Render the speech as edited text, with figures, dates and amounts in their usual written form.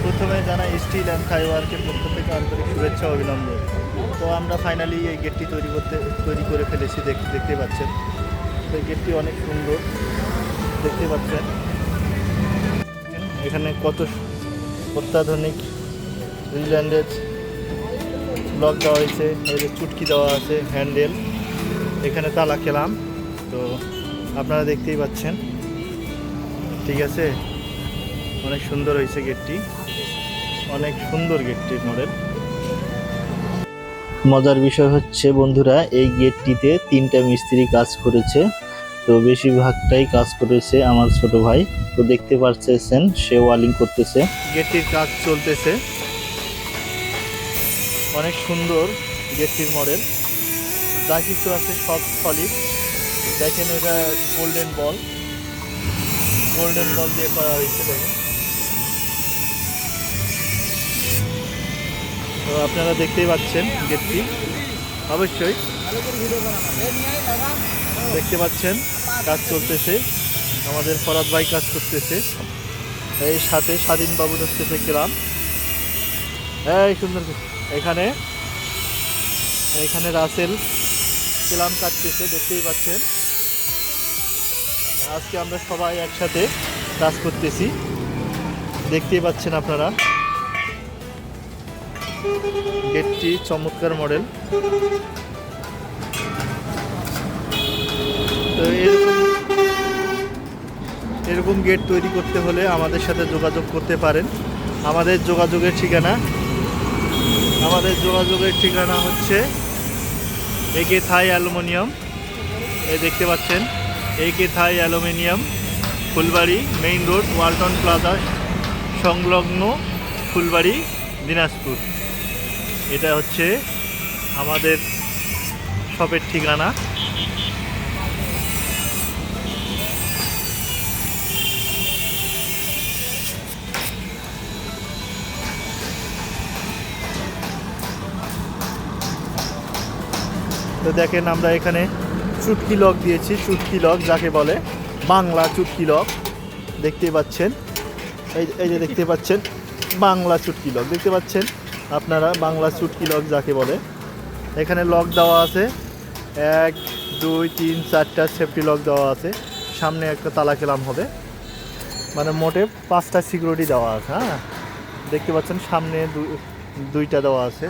প্রথমে জানাই steel and থাই ওয়ার্কের পক্ষ থেকে আন্তরিক শুভেচ্ছা অভিনন্দন। তো আমরা ফাইনালি এই গেটটি তৈরি করে ফেলেছি, দেখতে পাচ্ছেন। তো এই গেটটি অনেক সুন্দর, দেখতে পাচ্ছেন। এখানে কত অত্যাধুনিক রিল্যান্ডেজ ব্লক দেওয়া হয়েছে, এই যে চুটকি দেওয়া আছে, হ্যান্ডেল, এখানে তালা খেলাম। তো আপনারা দেখতেই পাচ্ছেন, ঠিক আছে। অনেক সুন্দর হয়েছে গেটটি, অনেক সুন্দর গেটটির মডেল। মজার বিষয় হচ্ছে বন্ধুরা, এই গেটটিতে 3টা মিস্ত্রি কাজ করেছে। তো বেশিরভাগটাই কাজ করেছে আমার ছোট ভাই। তো দেখতে পাচ্ছেন সে ওয়ালিং করতেছে, গেটটির কাজ চলতেছে। অনেক সুন্দর গেটটির মডেল, যা কিছু আছে সব সলিড। দেখেন এটা গোল্ডেন বল দিয়ে করা হয়েছে, দেখেন। তো আপনারা দেখতেই পাচ্ছেন গেটটি, অবশ্যই দেখতে পাচ্ছেন কাজ চলতেছে। আমাদের ফরাদ ভাই কাজ করতেছে, এই সাথে স্বাধীন বাবু ধরতেছে গ্রাম। এই সুন্দর, এখানে রাসেল কেলাম কাটতেছে, দেখতেই পাচ্ছেন। আজকে আমরা সবাই একসাথে কাজ করতেছি, দেখতেই পাচ্ছেন আপনারা। গেটটি চমৎকার মডেল। তো এরকম গেট তৈরি করতে হলে আমাদের সাথে যোগাযোগ করতে পারেন। আমাদের যোগাযোগের ঠিকানা হচ্ছে একে থাই অ্যালুমিনিয়াম। এই দেখতে পাচ্ছেন একে থাই aluminium, Phulbari main road, Walton plaza সংলগ্ন, ফুলবাড়ি, দিনাজপুর। এটা হচ্ছে আমাদের শপের ঠিকানা। তো দেখেন আমরা এখানে চুটকি লক দিয়েছি, চুটকি লক যাকে বলে, বাংলা চুটকি লক, দেখতেই পাচ্ছেন। এই যে দেখতে পাচ্ছেন বাংলা চুটকি লক, দেখতে পাচ্ছেন আপনারা, বাংলা চুটকি লক যাকে বলে। এখানে লক দেওয়া আছে 1 2 3 4টা সেফটি লক দেওয়া আছে, সামনে একটা তালা খেলাম হবে, মানে মোটে 5টা সিকিউরিটি দেওয়া আছে। হ্যাঁ, দেখতে পাচ্ছেন সামনে 2টা দেওয়া আছে।